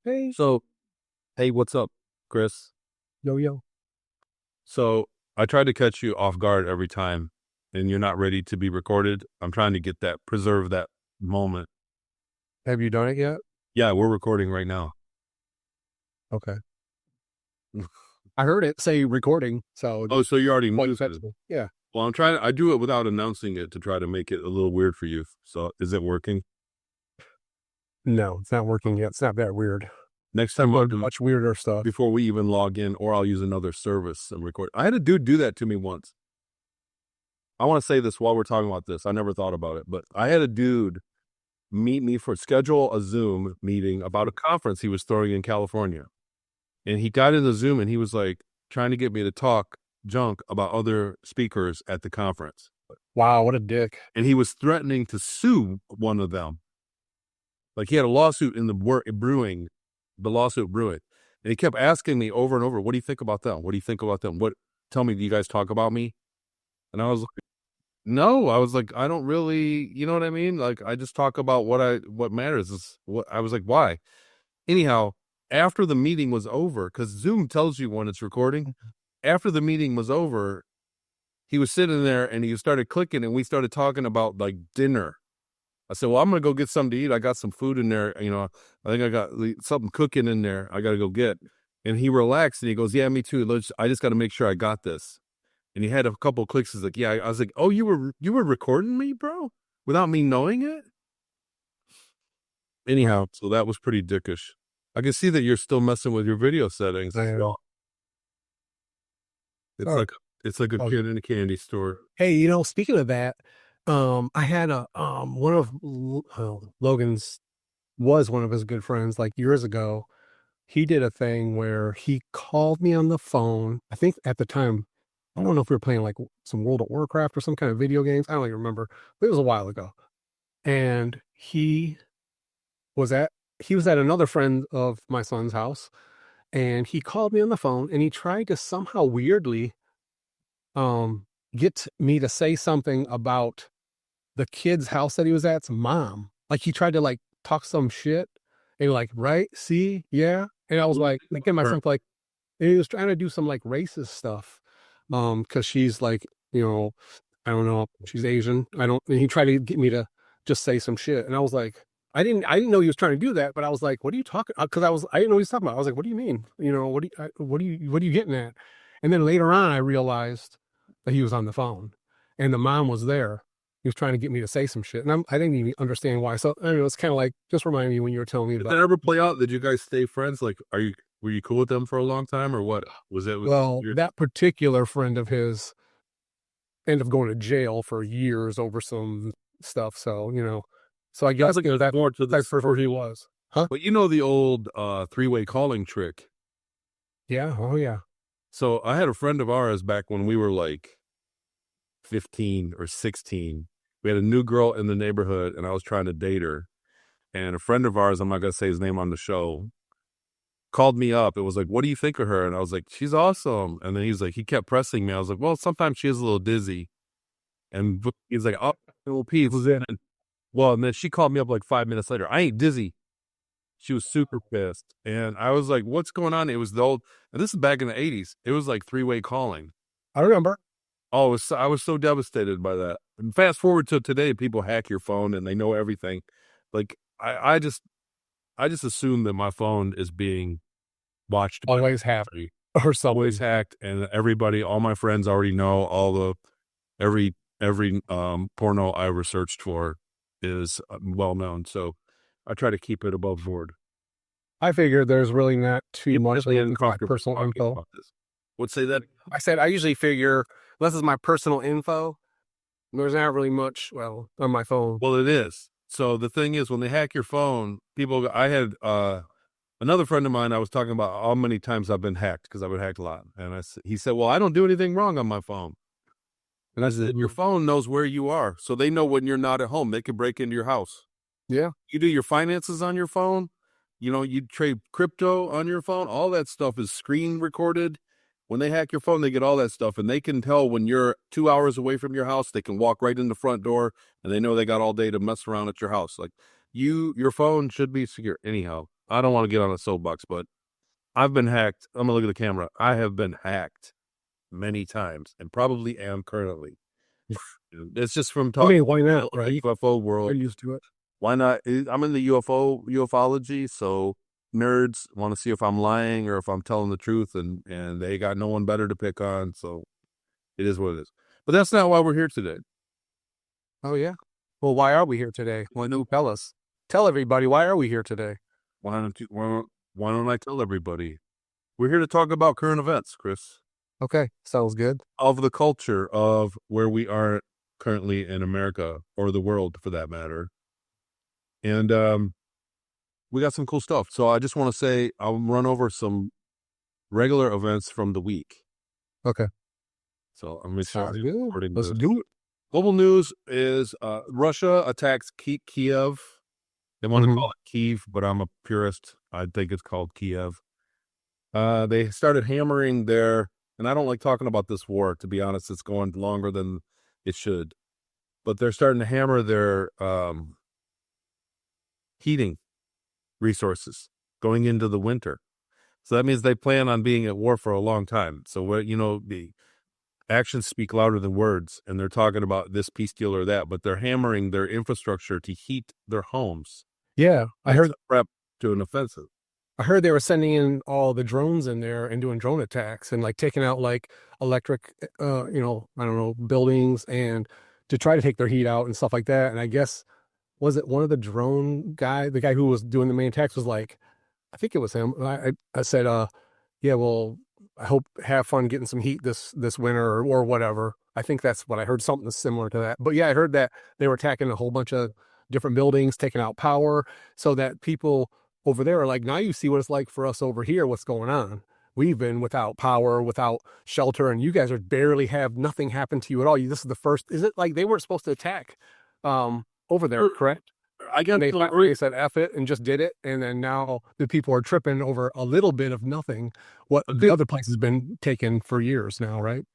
Hey, So, hey, what's up, Chris? yo, yo. So, I try to catch you off guard every time, and you're not ready to be recorded. I'm trying to get that, preserve that moment. Have you done it yet? Yeah, we're recording right now. Okay. I heard it say recording, so Oh, so you already quite moved it. sensible. Yeah. Well, I do it without announcing it to try to make it a little weird for you. So, is it working? No, it's not working yet. It's not that weird. Next I've time I'll done do much weirder stuff. before we even log in, or I'll use another service and record. I had a dude do that to me once. I want to say this while we're talking about this. I never thought about it, but I had a dude meet me for schedule a Zoom meeting about a conference he was throwing in California. And he got in the Zoom and he was like trying to get me to talk junk about other speakers at the conference. Wow, what a dick. And he was threatening to sue one of them. Like he had a lawsuit in the lawsuit brewing. And he kept asking me over and over, what do you think about them? What do you think about them? Tell me, do you guys talk about me? And I was like, no, I was like, I don't really, you know what I mean? Like, I just talk about what matters is what I was like, why? Anyhow, after the meeting was over, because Zoom tells you when it's recording, after the meeting was over, he was sitting there and he started clicking and we started talking about like dinner. I said, well, I'm going to go get something to eat. I got some food in there. I think I got something cooking in there. I got to go get. And he relaxed and he goes, yeah, me too. I just got to make sure I got this. And he had a couple of clicks. He's like, yeah. I was like, oh, you were recording me, bro, without me knowing it. Anyhow, so that was pretty dickish. I can see that you're still messing with your video settings. I know. It's Oh, like it's like a oh. kid in a candy store. Hey, speaking of that, I had one of Logan's was one of his good friends like years ago. He did a thing where he called me on the phone. I think at the time, I don't know if we were playing like some World of Warcraft or some kind of video games. I don't even remember, but it was a while ago. And was at he was at another friend of my son's house, and he called me on the phone and he tried to somehow weirdly get me to say something about the kid's house that he was at's mom. Like he tried to like talk some shit and like, right, see, yeah. And I was like thinking to myself, like, and he was trying to do some like racist stuff. Because she's like, you know, I don't know, she's Asian. I don't and he tried to get me to just say some shit. And I was like, I didn't know he was trying to do that, but I was like, what are you talking? Because I didn't know what he was talking about. I was like, what do you mean? What are you getting at? And then later on, I realized that he was on the phone, and the mom was there. He was trying to get me to say some shit, and I didn't even understand why. So I don't know, it's kind of like just remind me when you were telling me Did about. that ever play out? Did you guys stay friends? Like, were you cool with them for a long time, or what? Was it? Well, that particular friend of his ended up going to jail for years over some stuff. So so I guess Sounds like that more to the that's where story. he was, huh? But you know the old three-way calling trick. Yeah. Oh yeah. So I had a friend of ours back when we were like 15 or 16. We had a new girl in the neighborhood, and I was trying to date her. And a friend of ours, I'm not gonna say his name on the show, called me up. It was like, what do you think of her? And I was like, she's awesome. And then he kept pressing me. I was like, well, sometimes she is a little dizzy. And he's like, oh, little piece. And then she called me up like 5 minutes later. I ain't dizzy. She was super pissed. And I was like, what's going on? It was and this is back in the 80s. It was like three-way calling. I remember. Oh, I was so devastated by that. And fast forward to today, people hack your phone and they know everything. Like I just assume that my phone is being watched. Always have or Always something. hacked, and all my friends already know every porno I ever searched for is well known. So I try to keep it above board. I figured there's really not too Yep, much definitely of my uncomfortable personal talking info. about this. Would say that. I said I usually figure unless it's my personal info, there's not really much. Well, on my phone. Well, it is. So the thing is, when they hack your phone, I had another friend of mine. I was talking about how many times I've been hacked because I've been hacked a lot, and he said, "Well, I don't do anything wrong on my phone." And I said, your phone knows where you are. So they know when you're not at home. They can break into your house. Yeah. You do your finances on your phone. You trade crypto on your phone. All that stuff is screen recorded. When they hack your phone, they get all that stuff. And they can tell when you're 2 hours away from your house. They can walk right in the front door. And they know they got all day to mess around at your house. Like your phone should be secure. Anyhow, I don't want to get on a soapbox, but I've been hacked. I'm gonna look at the camera. I have been hacked many times, and probably am currently. It's just from I talking mean, why not, about the right? UFO We're world. used to it. Why not? I'm in the ufology, so nerds want to see if I'm lying or if I'm telling the truth, and they got no one better to pick on. So it is what it is. But that's not why we're here today. Oh yeah. Well, why are we here today? Well, no, tell us. Tell everybody, why are we here today? Why don't I tell everybody? We're here to talk about current events, Chris, Okay, sounds good. of the culture of where we are currently in America or the world, for that matter. And we got some cool stuff. So I just want to say I'll run over some regular events from the week. Okay. So I'm going to start Sounds good. recording Let's this. do it. Global news is Russia attacks Kiev. They want to Mhm. call it Kiev, but I'm a purist. I think it's called Kiev. They started hammering their, and I don't like talking about this war, to be honest. It's going longer than it should. But they're starting to hammer their heating resources going into the winter. So that means they plan on being at war for a long time. So what, the actions speak louder than words, and they're talking about this peace deal or that, but they're hammering their infrastructure to heat their homes. Yeah, I That's heard. a prep to an offensive. I heard they were sending in all the drones in there and doing drone attacks and like taking out like electric, I don't know, buildings and to try to take their heat out and stuff like that. And I guess was it one of the drone the guy who was doing the main attacks was like, I think it was him. I said, yeah, well, I hope have fun getting some heat this winter or whatever. I think that's what I heard, something similar to that. But yeah, I heard that they were attacking a whole bunch of different buildings, taking out power, so that people over there are like, now you see what it's like for us over here. What's going on? We've been without power, without shelter, and you guys are barely have nothing happen to you at all. This is the first. Is it like they weren't supposed to attack over there, correct? I got They said F it and just did it. And then now the people are tripping over a little bit of nothing. What the other place has been taken for years now, right?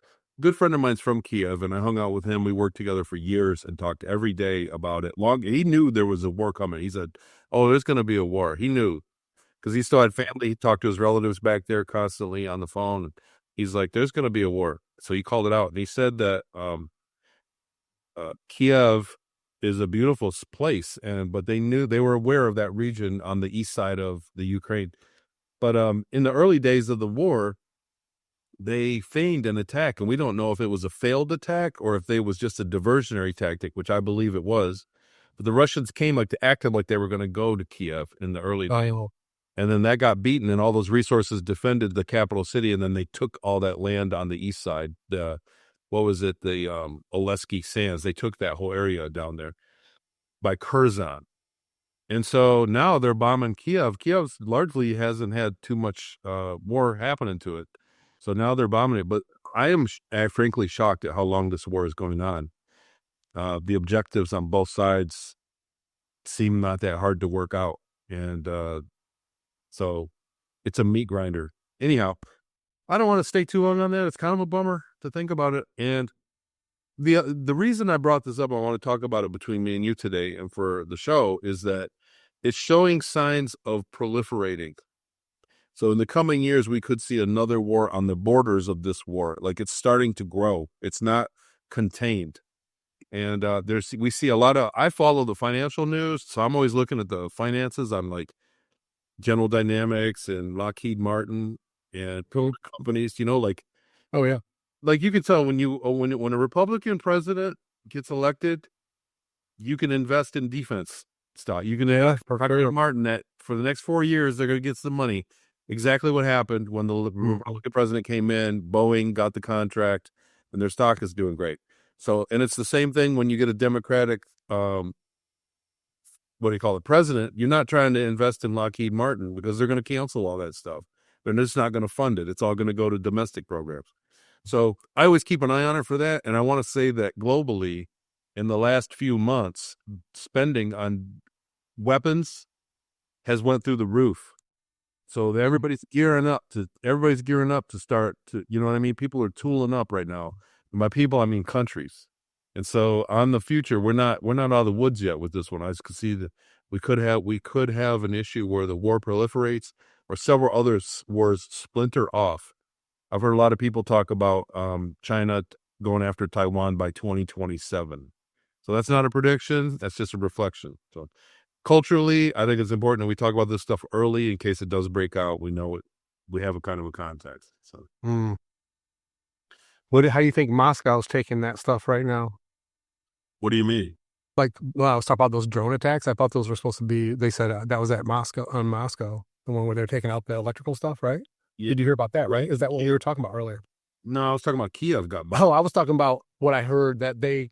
good friend of mine's from Kiev, and I hung out with him. We worked together for years and talked every day about it. He knew there was a war coming. He said, "Oh, there's going to be a war." He knew because he still had family. He talked to his relatives back there constantly on the phone. He's like, "There's going to be a war." So he called it out, and he said that Kiev is a beautiful place, but they were aware of that region on the east side of the Ukraine. But in the early days of the war, they feigned an attack, and we don't know if it was a failed attack or if it was just a diversionary tactic, which I believe it was. But the Russians came acted like they were going to go to Kiev in the early days. And then that got beaten, and all those resources defended the capital city, and then they took all that land on the east side. The Oleski Sands. They took that whole area down there by Curzon. And so now they're bombing Kiev. Kiev largely hasn't had too much war happening to it. So now they're bombing it. But I am frankly shocked at how long this war is going on. The objectives on both sides seem not that hard to work out. And so it's a meat grinder. Anyhow, I don't want to stay too long on that. It's kind of a bummer to think about it. And the reason I brought this up, I want to talk about it between me and you today and for the show, is that it's showing signs of proliferating. So in the coming years, we could see another war on the borders of this war. Like it's starting to grow. It's not contained. And we see a lot of, I follow the financial news. So I'm always looking at the finances on like General Dynamics and Lockheed Martin and companies, Oh yeah. Like you can tell when a Republican president gets elected, you can invest in defense stock. You can ask Martin that for the next 4 years, they're going to get some money. Exactly what happened when the Republican president came in, Boeing got the contract, and their stock is doing great. So, and it's the same thing when you get a Democratic, president. You're not trying to invest in Lockheed Martin because they're going to cancel all that stuff. They're just not going to fund it. It's all going to go to domestic programs. So I always keep an eye on it for that. And I want to say that globally, in the last few months, spending on weapons has went through the roof. So everybody's gearing up to start to, you know what I mean? People are tooling up right now. And by people, I mean countries. And so on the future, we're not out of the woods yet with this one. I just could see that we could have an issue where the war proliferates or several other wars splinter off. I've heard a lot of people talk about China going after Taiwan by 2027. So that's not a prediction. That's just a reflection. So culturally, I think it's important that we talk about this stuff early in case it does break out. We know it. We have a kind of a context. So How do you think Moscow's taking that stuff right now? what do you mean? Like, well, I was talking about those drone attacks. I thought those were supposed to be. They said that was at Moscow, the one where they're taking out the electrical stuff, right? Yeah. Did you hear about that? Right? Is that what we were talking about earlier? No, I was talking about Kiev got bombed. Oh, I was talking about what I heard that they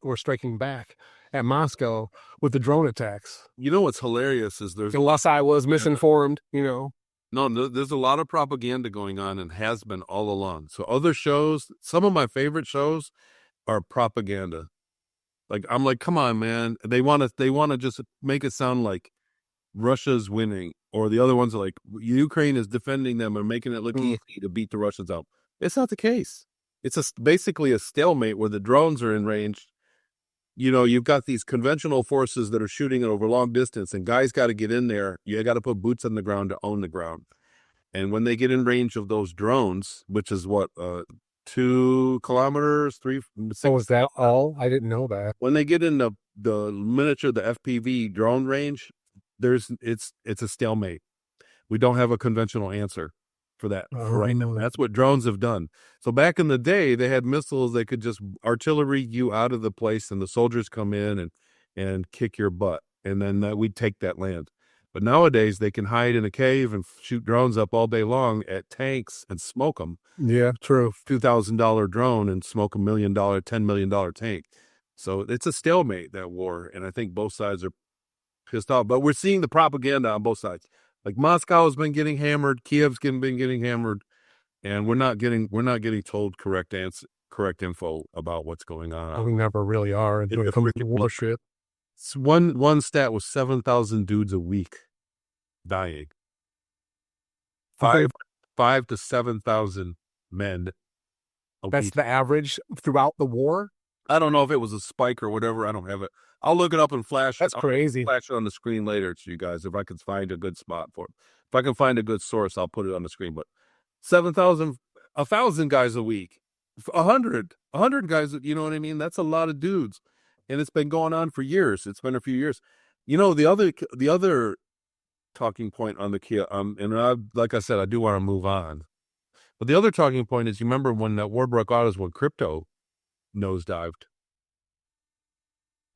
were striking back at Moscow with the drone attacks. You know what's hilarious is there's Unless I was misinformed, no, there's a lot of propaganda going on and has been all along. So other shows, some of my favorite shows are propaganda. Like I'm like, come on, man. They want to just make it sound like Russia's winning, or the other ones are like Ukraine is defending them and making it look easy to beat the Russians out. It's not the case. It's basically a stalemate where the drones are in range. You've got these conventional forces that are shooting it over long distance, and guys got to get in there. You got to put boots on the ground to own the ground. And when they get in range of those drones, which is what 2 kilometers, 3, 6. Oh, is that all? I didn't know that. When they get in the miniature, the FPV drone range, it's a stalemate. We don't have a conventional answer for that right now. That's what drones have done. So back in the day, they had missiles. They could just artillery you out of the place, and the soldiers come in and kick your butt, and then we'd take that land. But nowadays, they can hide in a cave and shoot drones up all day long at tanks and smoke them. Yeah, true. $2,000 drone and smoke $1 million, $10 million tank. So it's a stalemate, that war, and I think both sides are pissed off. But we're seeing the propaganda on both sides. Like Moscow has been getting hammered, Kiev's been getting hammered, and we're not getting told correct info about what's going on. We never really are when it comes to war shit. One stat was 7,000 dudes a week dying. 5 to 7,000 men. That's the average throughout the war? I don't know if it was a spike or whatever. I don't have it. I'll look it up and flash it. That's crazy. I'll flash it on the screen later to you guys if I can find a good spot for it. If I can find a good source, I'll put it on the screen. But 7,000, 1,000 guys a week, 100 guys. You know what I mean? That's a lot of dudes, and it's been going on for years. It's been a few years. The other talking point on the Kia, like I said, I do want to move on. But the other talking point is, you remember when that war broke out is when crypto nosedived.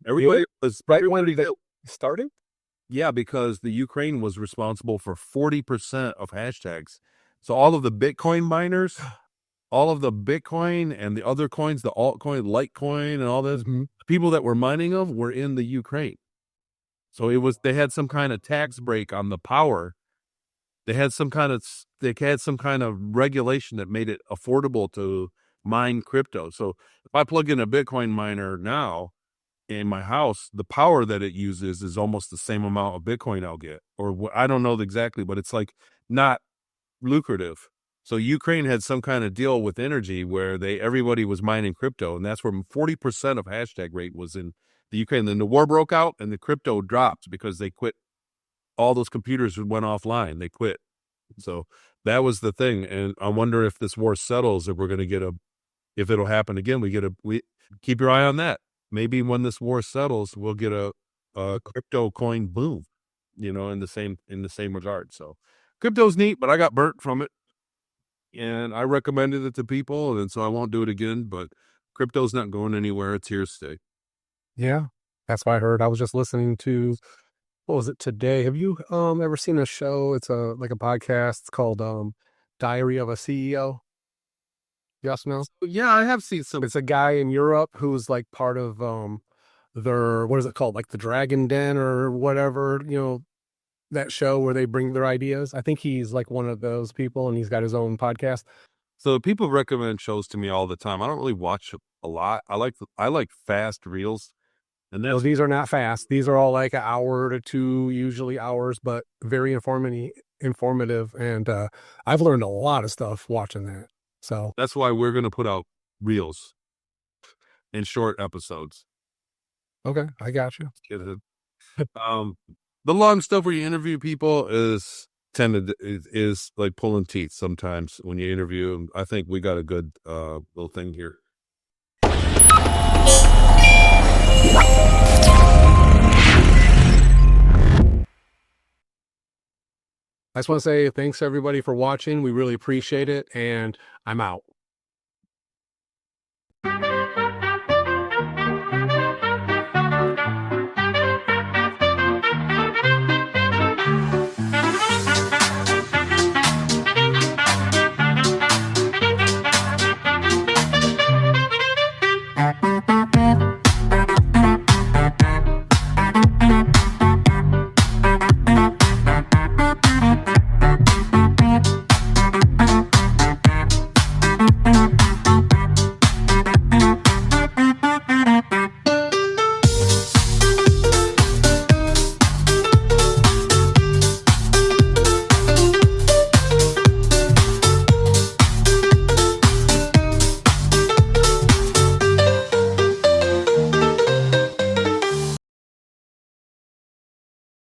Everybody was right when they started. Yeah, because the Ukraine was responsible for 40% of hashtags. So all of the Bitcoin miners, all of the Bitcoin and the other coins, the altcoin, Litecoin, and all this, people that were mining them were in the Ukraine. So they had some kind of tax break on the power. They had some kind of regulation that made it affordable to mine crypto. So if I plug in a Bitcoin miner now in my house, the power that it uses is almost the same amount of Bitcoin I'll get. Or I don't know exactly, but it's like not lucrative. So Ukraine had some kind of deal with energy where everybody was mining crypto, and that's where 40% of hashtag rate was in the Ukraine. Then the war broke out and the crypto dropped because they quit. All those computers went offline. They quit. So that was the thing. And I wonder if this war settles, if we're going to get if it'll happen again, we keep your eye on that. Maybe when this war settles, we'll get a crypto coin boom, in the same regard. So crypto's neat, but I got burnt from it, and I recommended it to people, and so I won't do it again. But crypto's not going anywhere; it's here to stay. Yeah, that's what I heard. I was just listening to, what was it today? Have you ever seen a show? It's like a podcast. It's called Diary of a CEO. Yes, no? Yeah, I have seen some. It's a guy in Europe who's like part of their, what is it called? Like the Dragon Den or whatever, that show where they bring their ideas. I think he's like one of those people, and he's got his own podcast. So people recommend shows to me all the time. I don't really watch a lot. I like fast reels. And these are not fast. These are all like an hour to 2, usually hours, but very informative. And I've learned a lot of stuff watching that. So that's why we're going to put out reels. in short episodes. Okay, I got you. The long stuff where you interview people is like pulling teeth sometimes when you interview them. I think we got a good little thing here. I just want to say thanks everybody for watching. We really appreciate it, and I'm out.